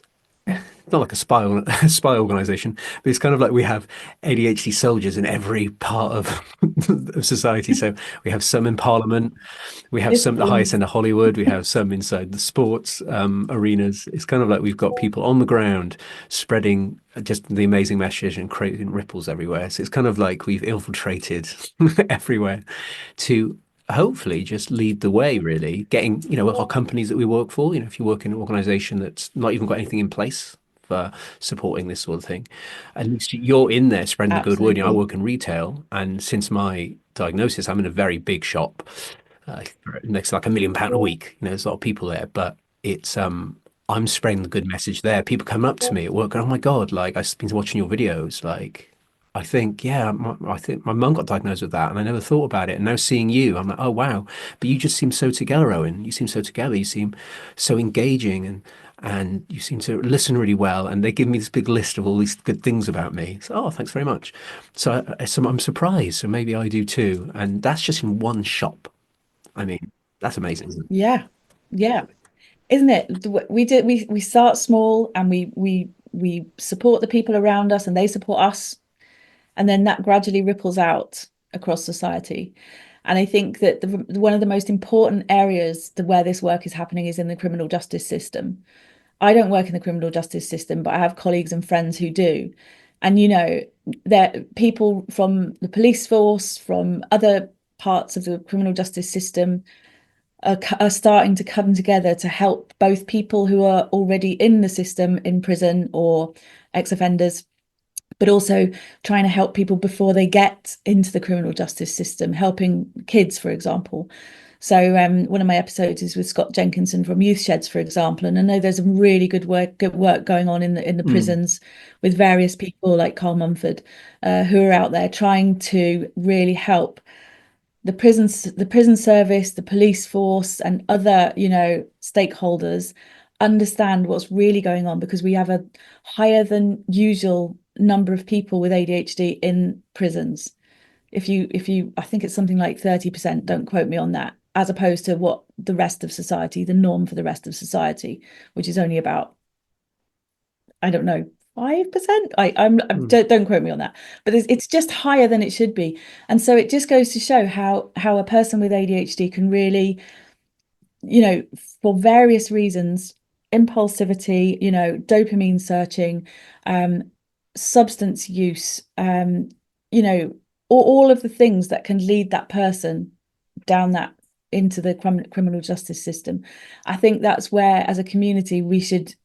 not like a a spy organization, but it's kind of like we have ADHD soldiers in every part of society. So we have some in Parliament, we have some at the highest
Disciplines.
end of Hollywood, we have some inside the sports arenas. It's kind of like we've got people on the ground spreading just the amazing message and creating ripples everywhere. So it's kind of like we've infiltrated everywhere to hopefully just lead the way, really getting our companies that we work for, if you work in an organization that's not even got anything in place for supporting this sort of thing, at least you're in there spreading the good word. I
Absolutely.
work in retail, and since my diagnosis I'm in a very big shop, uh, next to like £1 million a week. There's a lot of people there, but it's I'm spreading the good message there. People come up to me at work going, oh my God, like I've been watching your videos, like I think, yeah, I think my mum got diagnosed with that, and I never thought about it. And now seeing you, I'm like, oh wow, but you just seem so together, Owen. You seem so together. You seem so engaging, and you seem to listen really well. And they give me this big list of all these good things about me. So, oh, thanks very much. So I'm surprised. So maybe I do too. And that's just in one shop. I mean, that's amazing, isn't it?
Yeah. Yeah. Isn't it? We start small and we support the people around us and they support us, and then that gradually ripples out across society. And I think that one of the most important areas where this work is happening is in the criminal justice system. I don't work in the criminal justice system, but I have colleagues and friends who do. And there people from the police force, from other parts of the criminal justice system are starting to come together to help both people who are already in the system in prison or ex-offenders, but also trying to help people before they get into the criminal justice system, helping kids, for example. So one of my episodes is with Scott Jenkinson from Youth Sheds, for example, and I know there's some really good work going on in the
Mm.
prisons with various people like Carl Mumford, who are out there trying to really help the prison service, the police force, and other, stakeholders understand what's really going on, because we have a higher than usual number of people with ADHD in prisons. if you I think it's something like 30%, don't quote me on that, as opposed to what the rest of society, the norm for the rest of society, which is only about, I don't know, 5%.
Mm.
Don't quote me on that, but it's just higher than it should be. And so it just goes to show how a person with ADHD can really, for various reasons, impulsivity, dopamine searching, um, substance use, all of the things that can lead that person down that into the criminal justice system. I think that's where, as a community, we should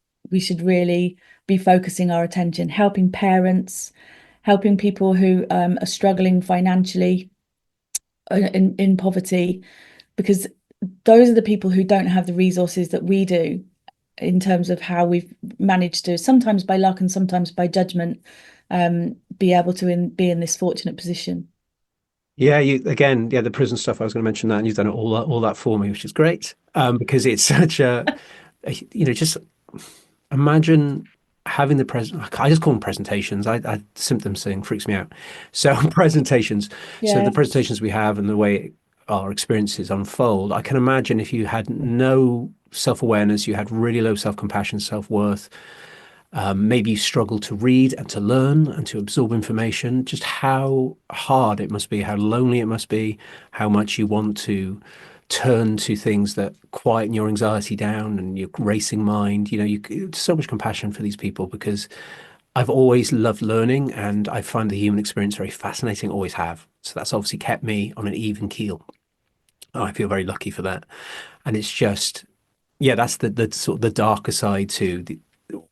really be focusing our attention, helping parents, helping people who are struggling financially, in poverty, because those are the people who don't have the resources that we do, in terms of how we've managed to, sometimes by luck and sometimes by judgment, be able to be in this fortunate position.
Yeah, the prison stuff. I was going to mention that, and you've done all that for me, which is great. Because it's such just imagine having the present. I just call them presentations. I symptom thing freaks me out. So presentations. So the
Yeah.
presentations we have and the way our experiences unfold. I can imagine if you had no self-awareness, you had really low self-compassion, self-worth. Maybe you struggle to read and to learn and to absorb information, just how hard it must be, how lonely it must be, how much you want to turn to things that quieten your anxiety down and your racing mind. So much compassion for these people, because I've always loved learning and I find the human experience very fascinating, always have. So that's obviously kept me on an even keel. I feel very lucky for that. And it's just, yeah, that's the sort of the darker side to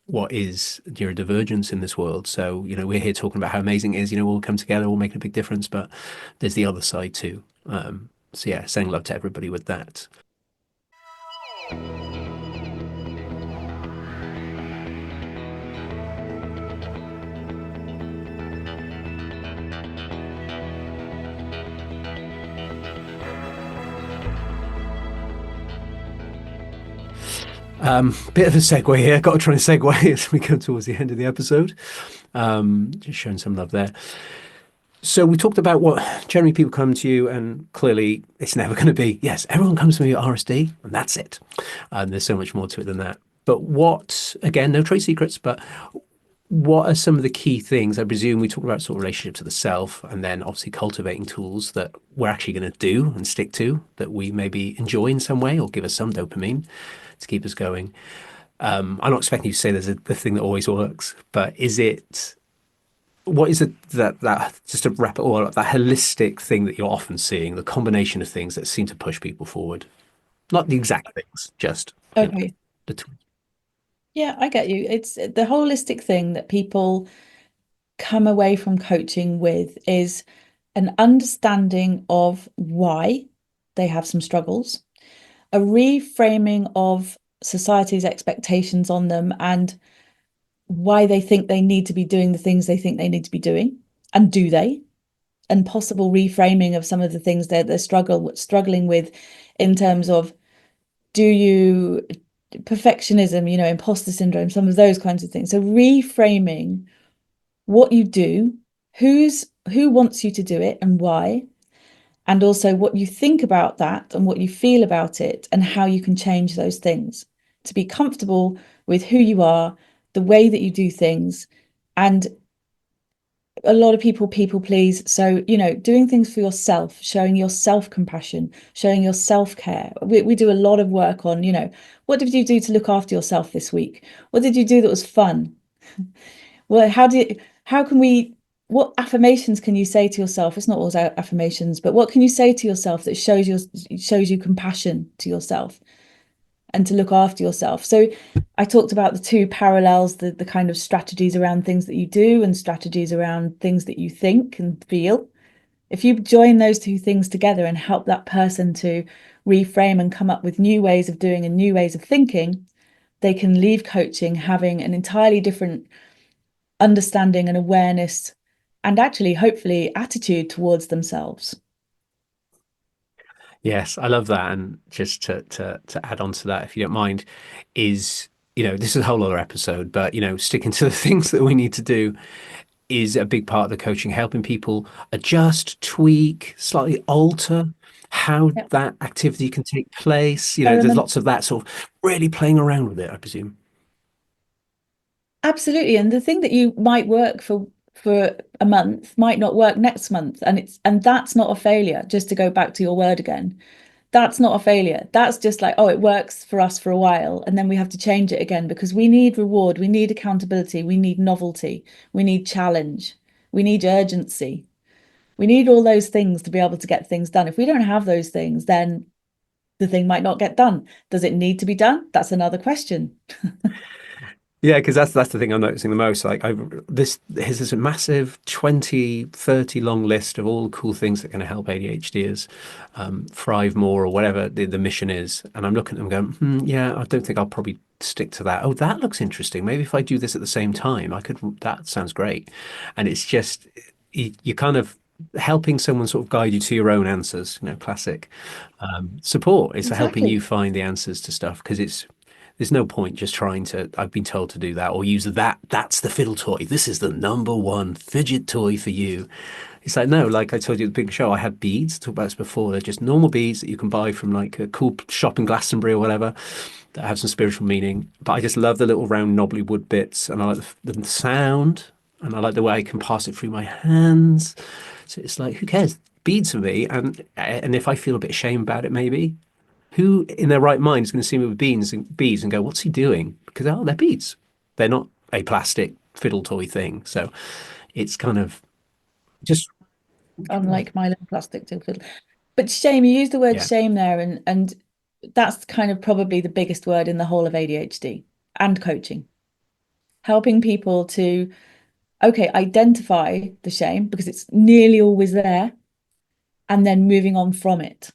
what is neurodivergence in this world. So, we're here talking about how amazing it is, we'll come together, we'll make a big difference, but there's the other side too. So yeah, saying love to everybody with that. Bit of a segue here. Got to try and segue as we come towards the end of the episode. Just showing some love there. So we talked about what generally people come to you, and clearly it's never going to be, yes, everyone comes to me with RSD and that's it. And there's so much more to it than that. But again, no trade secrets, but what are some of the key things? I presume we talked about sort of relationship to the self, and then obviously cultivating tools that we're actually going to do and stick to, that we maybe enjoy in some way or give us some dopamine to keep us going. I'm not expecting you to say there's the thing that always works, but what is it that just to wrap it all up, that holistic thing that you're often seeing, the combination of things that seem to push people forward? Not the exact things, just
Okay.
the tools.
Yeah, I get you. It's the holistic thing that people come away from coaching with is an understanding of why they have some struggles, a reframing of society's expectations on them, and why they think they need to be doing the things they think they need to be doing, and do they, and possible reframing of some of the things that they're struggling with, in terms of, do you perfectionism, imposter syndrome, some of those kinds of things. So reframing what you do, who wants you to do it and why, and also what you think about that and what you feel about it, and how you can change those things to be comfortable with who you are, the way that you do things. And a lot of people please. So, doing things for yourself, showing your self-compassion, showing your self-care. We do a lot of work on, what did you do to look after yourself this week? What did you do that was fun? Well, what affirmations can you say to yourself? It's not always affirmations, but what can you say to yourself that shows you compassion to yourself and to look after yourself? So I talked about the two parallels, the kind of strategies around things that you do and strategies around things that you think and feel. If you join those two things together and help that person to reframe and come up with new ways of doing and new ways of thinking, they can leave coaching having an entirely different understanding and awareness, and actually, hopefully, attitude towards themselves.
Yes, I love that. And just to add on to that, if you don't mind, is this is a whole other episode, but sticking to the things that we need to do. is a big part of the coaching, helping people adjust, tweak, slightly alter how
Yeah.
that activity can take place.
I
There's
remember
lots of that sort of really playing around with it, I presume.
absolutely. And the thing that you might work for a month might not work next month. And that's not a failure, just to go back to your word again. That's not a failure. That's just like, oh, it works for us for a while, and then we have to change it again because we need reward, we need accountability, we need novelty, we need challenge, we need urgency. We need all those things to be able to get things done. If we don't have those things, then the thing might not get done. Does it need to be done? That's another question.
Yeah, because that's the thing I'm noticing the most. Like there's this massive 20, 30 long list of all the cool things that are going to help ADHDers thrive more or whatever the mission is. And I'm looking at them going, yeah, I don't think I'll probably stick to that. Oh, that looks interesting. Maybe if I do this at the same time, that sounds great. And it's just, you kind of helping someone sort of guide you to your own answers, classic support. It's helping
Exactly.
you find the answers to stuff because there's no point just trying to, I've been told to do that or use that. That's the fiddle toy. This is the number one fidget toy for you. It's like, no, like I told you at the big show, I had beads, talked about this before. They're just normal beads that you can buy from like a cool shop in Glastonbury or whatever that have some spiritual meaning. But I just love the little round knobbly wood bits and I like the sound and I like the way I can pass it through my hands. So it's like, who cares? Beads for me. And if I feel a bit ashamed about it, maybe who in their right mind is going to see me with beads and go, what's he doing? Because, oh, they're beads. They're not a plastic fiddle toy thing. So it's kind of just,
Unlike my little plastic till fiddle. But shame, you use the word
yeah.
shame there, and that's kind of probably the biggest word in the whole of ADHD and coaching. Helping people to, okay, identify the shame because it's nearly always there, and then moving on from it.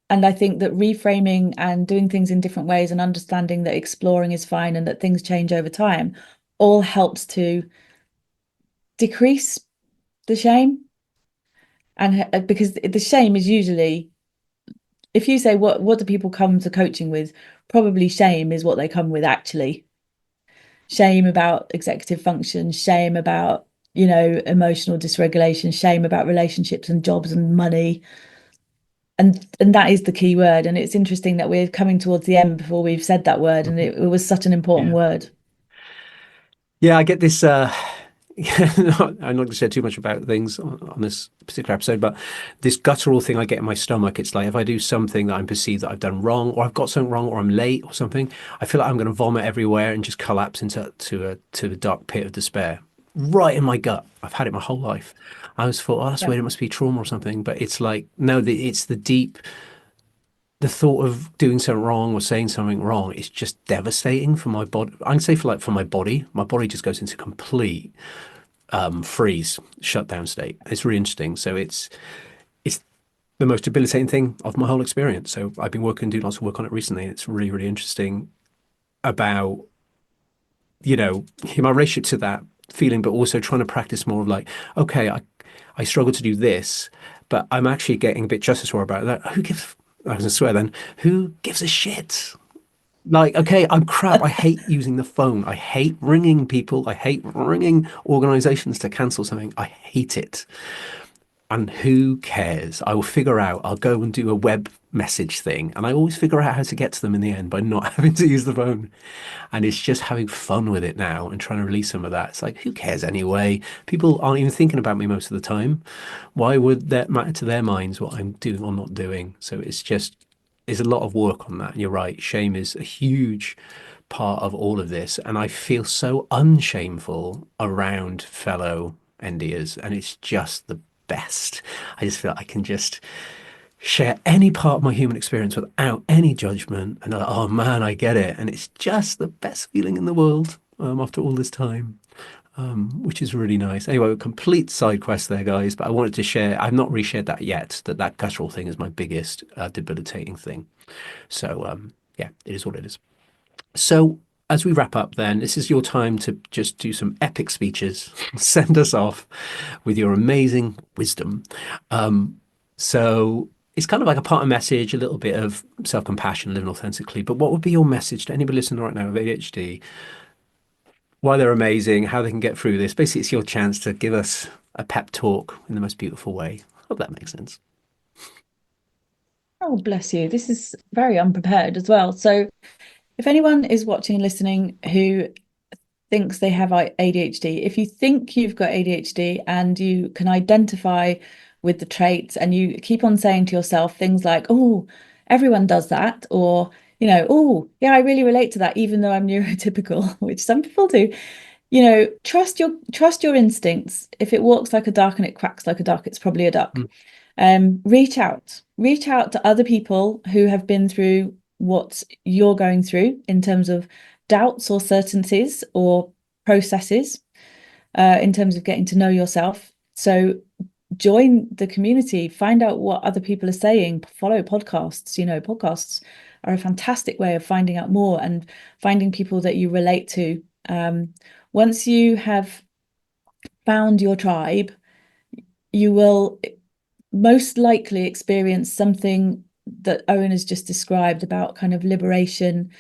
And I think that reframing and doing things in different ways and understanding that exploring is fine and that things change over time all helps to decrease the shame. And because the shame is usually, if you say what do people come to coaching with, probably shame is what they come with actually. Shame about executive function, shame about, emotional dysregulation, shame about relationships and jobs and money. And that is the key word. And it's interesting that we're coming towards the end before we've said that word, and it was such an important
Yeah.
word.
Yeah, I get this. I'm not going to say too much about things on this particular episode, but this guttural thing I get in my stomach, it's like if I do something that I'm perceived that I've done wrong, or I've got something wrong, or I'm late, or something, I feel like I'm going to vomit everywhere and just collapse into to a dark pit of despair, right in my gut. I've had it my whole life. I always thought, oh, that's
Yeah.
weird. It must be trauma or something, but it's like no, it's the deep the thought of doing something wrong or saying something wrong is just devastating for my body. I can say for my body. My body just goes into complete freeze, shutdown state. It's really interesting. So it's the most debilitating thing of my whole experience. So I've been doing lots of work on it recently, and it's really, really interesting about my relationship to that feeling, but also trying to practice more of like, okay, I struggle to do this, but I'm actually getting a bit justice for about that. I was gonna swear then, who gives a shit? Like, okay, I'm crap. I hate using the phone. I hate ringing people. I hate ringing organizations to cancel something. I hate it. And who cares? I will figure out. I'll go and do a web message thing. And I always figure out how to get to them in the end by not having to use the phone. And it's just having fun with it now and trying to release some of that. It's like, who cares anyway? People aren't even thinking about me most of the time. Why would that matter to their minds what I'm doing or not doing? So there's a lot of work on that. And you're right. Shame is a huge part of all of this. And I feel so unshameful around fellow NDers. And it's just the best. I just feel like I can just share any part of my human experience without any judgment. And like, oh man, I get it. And it's just the best feeling in the world after all this time, which is really nice. Anyway, a complete side quest there, guys. But I wanted to share, I've not reshared that yet, that guttural thing is my biggest debilitating thing. So, yeah, it is what it is. So, as we wrap up, then, this is your time to just do some epic speeches, send us off with your amazing wisdom. So, it's kind of like a part of message, a little bit of self compassion, living authentically. But what would be your message to anybody listening right now with ADHD? why they're amazing, how they can get through this. Basically, it's your chance to give us a pep talk in the most beautiful way. Hope that makes sense.
Oh, bless you. This is very unprepared as well. So if anyone is watching and listening who thinks they have ADHD, if you think you've got ADHD and you can identify with the traits and you keep on saying to yourself things like, oh, everyone does that, or, oh, yeah, I really relate to that, even though I'm neurotypical, which some people do. Trust your instincts. If it walks like a duck and it quacks like a duck, it's probably a duck. Reach out to other people who have been through what you're going through in terms of doubts or certainties or processes, in terms of getting to know yourself. So join the community, find out what other people are saying, follow podcasts. Podcasts are a fantastic way of finding out more and finding people that you relate to. Once you have found your tribe, you will most likely experience something that Owen has just described about kind of liberation,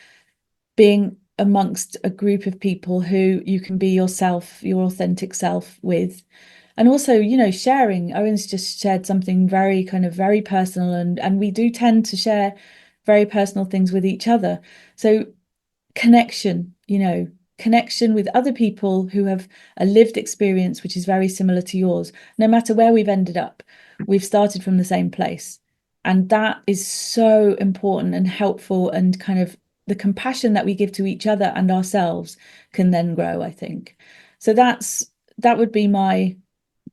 being amongst a group of people who you can be yourself, your authentic self with. And also, sharing. Owen's just shared something very kind of very personal, and we do tend to share very personal things with each other. So connection, connection with other people who have a lived experience which is very similar to yours. No matter where we've ended up, we've started from the same place. And that is so important and helpful, and kind of the compassion that we give to each other and ourselves can then grow, I think. So that would be my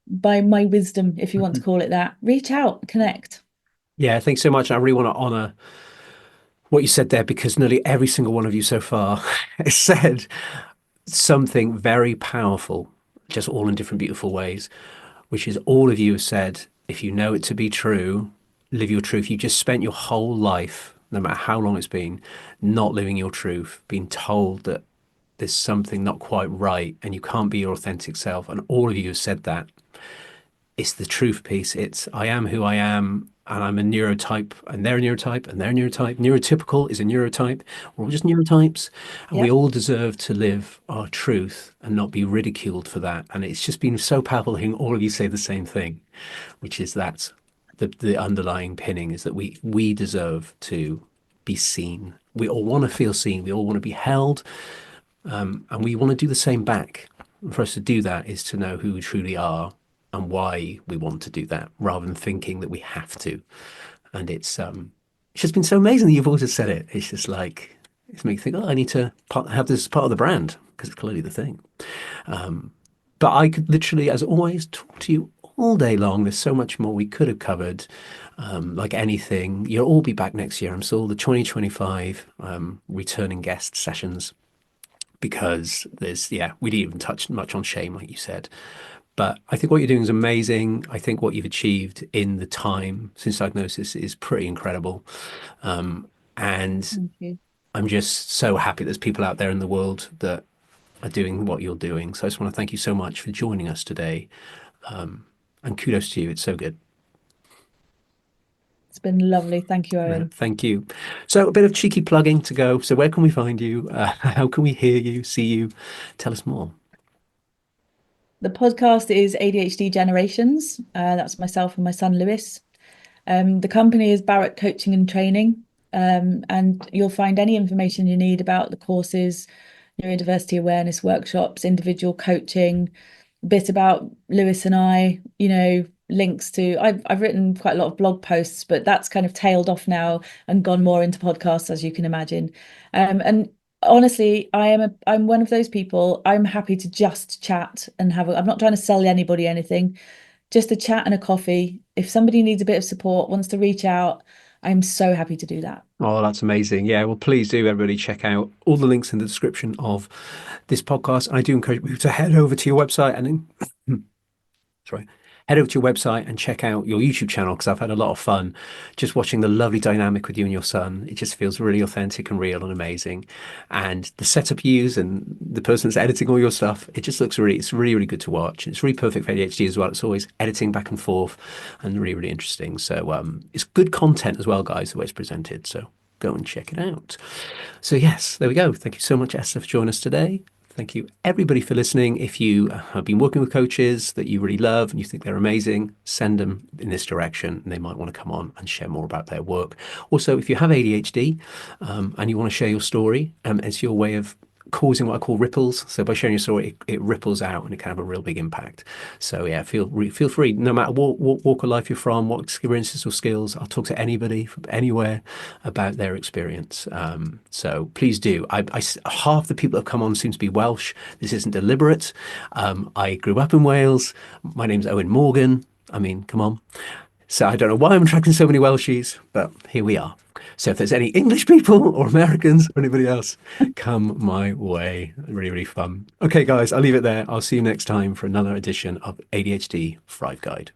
wisdom, if you want to call it that. Reach out, connect.
Yeah, thanks so much. I really want to honor what you said there, because nearly every single one of you so far has said something very powerful, just all in different beautiful ways, which is all of you have said, if you know it to be true, live your truth. You just spent your whole life, no matter how long it's been, not living your truth, being told that there's something not quite right and you can't be your authentic self. And all of you have said that. It's the truth piece. It's I am who I am, and I'm a neurotype, and they're a neurotype, and they're a neurotype. Neurotypical is a neurotype. We're all just neurotypes, and we
Yep.
all deserve to live our truth and not be ridiculed for that. And it's just been so powerful hearing all of you say the same thing, which is that the underlying pinning is that we deserve to be seen. We all want to feel seen. We all want to be held, and we want to do the same back. And for us to do that is to know who we truly are and why we want to do that, rather than thinking that we have to. And it's just been so amazing that you've all just said it. It's just like it's making me think, oh, I need to have this as part of the brand, because it's clearly the thing. But I could literally, as always, talk to you all day long. There's so much more we could have covered. Like anything, you'll all be back next year. I'm still the 2025 returning guest sessions, because we didn't even touch much on shame, like you said. But I think what you're doing is amazing. I think what you've achieved in the time since diagnosis is pretty incredible. And
Thank you.
I'm just so happy there's people out there in the world that are doing what you're doing. So I just want to thank you so much for joining us today. And kudos to you. It's so good.
It's been lovely. Thank you,
No,
Owen.
thank you. So a bit of cheeky plugging to go. So where can we find you? How can we hear you, see you? Tell us more.
The podcast is ADHD Generations. That's myself and my son Lewis. The company is Barrett Coaching and Training. And you'll find any information you need about the courses, neurodiversity awareness workshops, individual coaching, a bit about Lewis and I, links to I've written quite a lot of blog posts, but that's kind of tailed off now and gone more into podcasts, as you can imagine. And honestly, I'm one of those people. I'm happy to just chat and I'm not trying to sell anybody anything, just a chat and a coffee. If somebody needs a bit of support, wants to reach out, I'm so happy to do that.
Oh, that's amazing. Yeah, well, please do, everybody, check out all the links in the description of this podcast. And I do encourage you to head over to your website sorry, head over to your website and check out your YouTube channel, because I've had a lot of fun just watching the lovely dynamic with you and your son. It just feels really authentic and real and amazing. And the setup you use and the person that's editing all your stuff, it just looks it's really, really good to watch. And it's really perfect for ADHD as well. It's always editing back and forth and really, really interesting. So it's good content as well, guys, the way it's presented. So go and check it out. So yes, there we go. Thank you so much, Esther, for joining us today. Thank you, everybody, for listening. If you have been working with coaches that you really love and you think they're amazing, send them in this direction. They might want to come on and share more about their work. Also, if you have ADHD and you want to share your story, it's your way of causing what I call ripples. So by sharing your story, it ripples out and it can have a real big impact. So yeah, feel free, no matter what walk of life you're from, what experiences or skills. I'll talk to anybody from anywhere about their experience. So please do. Half the people that have come on seem to be Welsh. This isn't deliberate. I grew up in Wales. My name's Owen Morgan. I mean, come on. So I don't know why I'm attracting so many Welshies, but here we are. So if there's any English people or Americans or anybody else, come my way. Really, really fun. Okay, guys, I'll leave it there. I'll see you next time for another edition of ADHD Thrive Guide.